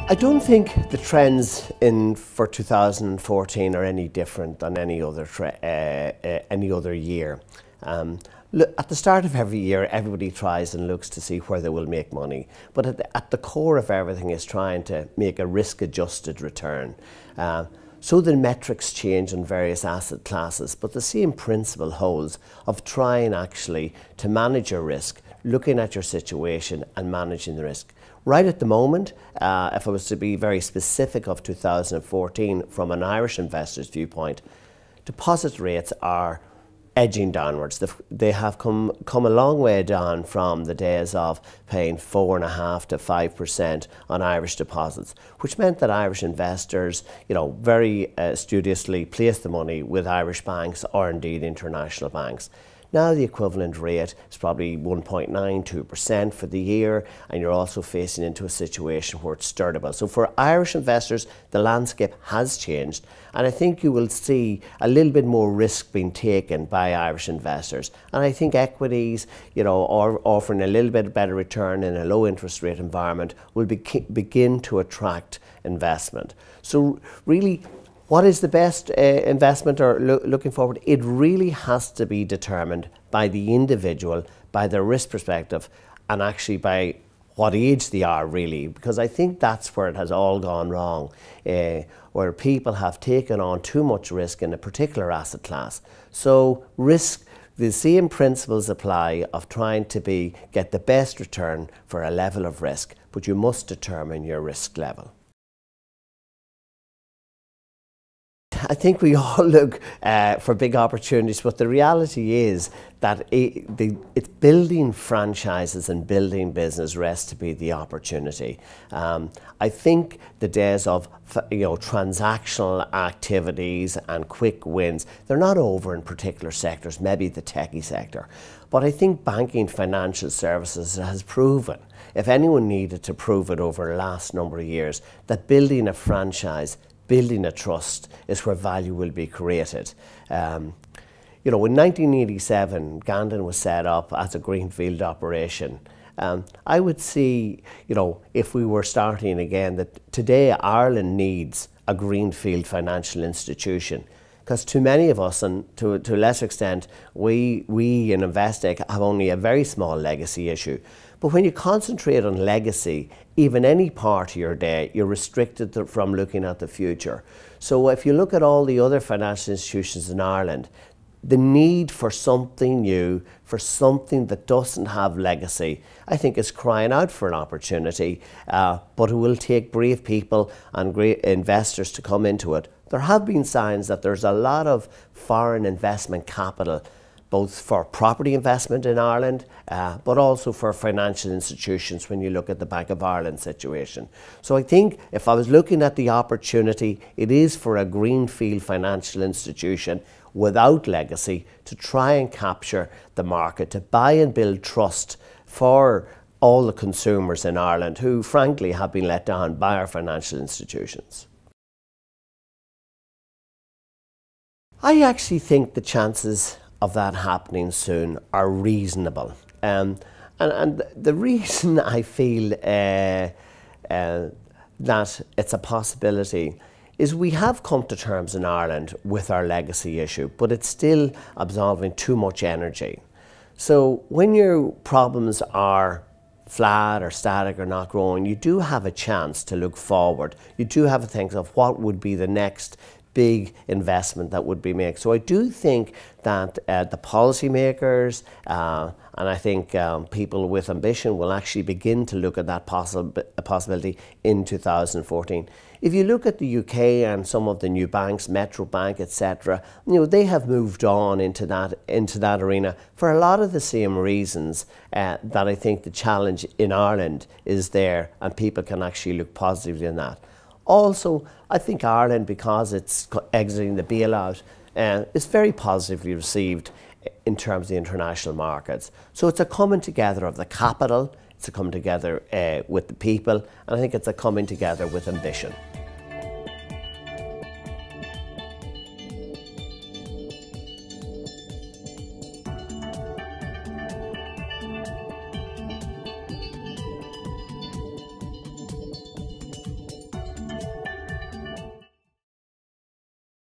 I don't think the trends for 2014 are any different than any other year. Look, at the start of every year, everybody tries and looks to see where they will make money. But at the core of everything is trying to make a risk-adjusted return. So the metrics change in various asset classes, but the same principle holds of trying actually to manage your risk, looking at your situation and managing the risk. Right at the moment, if I was to be very specific of 2014 from an Irish investor's viewpoint, deposit rates are edging downwards. They have come a long way down from the days of paying 4.5% to 5% on Irish deposits, which meant that Irish investors, very studiously placed the money with Irish banks or indeed international banks. Now the equivalent rate is probably 1.92% for the year, and you're also facing into a situation where it's sturdible. So for Irish investors, the landscape has changed, and I think you will see a little bit more risk being taken by Irish investors. And I think equities, or offering a little bit better return in a low interest rate environment will begin to attract investment. So really, what is the best investment or looking forward? It really has to be determined by the individual, by their risk perspective, and actually by what age they are really, because I think that's where it has all gone wrong, where people have taken on too much risk in a particular asset class. So risk, the same principles apply of trying to get the best return for a level of risk, but you must determine your risk level. I think we all look for big opportunities, but the reality is that it's building franchises and building business rests to be the opportunity. I think the days of transactional activities and quick wins, they're not over in particular sectors, maybe the techie sector. But I think banking financial services has proven, if anyone needed to prove it over the last number of years, that building a franchise, building a trust is where value will be created. In 1987, Gandon was set up as a greenfield operation. I would see, if we were starting again, that today Ireland needs a greenfield financial institution. Because too many of us, and to a lesser extent, we in Investec have only a very small legacy issue. But when you concentrate on legacy, even any part of your day, you're restricted from looking at the future. So if you look at all the other financial institutions in Ireland, the need for something new, for something that doesn't have legacy, I think is crying out for an opportunity, but it will take brave people and great investors to come into it. There have been signs that there's a lot of foreign investment capital, both for property investment in Ireland, but also for financial institutions when you look at the Bank of Ireland situation. So I think if I was looking at the opportunity, it is for a greenfield financial institution without legacy to try and capture the market, to buy and build trust for all the consumers in Ireland who frankly have been let down by our financial institutions. I actually think the chances of that happening soon are reasonable. And the reason I feel that it's a possibility is we have come to terms in Ireland with our legacy issue, but it's still absorbing too much energy. So when your problems are flat or static or not growing, you do have a chance to look forward. You do have to think of what would be the next big investment that would be made. So I do think that the policymakers and I think people with ambition will actually begin to look at that possibility in 2014. If you look at the UK and some of the new banks, Metro Bank, etc., they have moved on into that arena for a lot of the same reasons that I think the challenge in Ireland is there, and people can actually look positively in that. Also, I think Ireland, because it's exiting the bailout, is very positively received in terms of the international markets. So it's a coming together of the capital, it's a coming together with the people, and I think it's a coming together with ambition.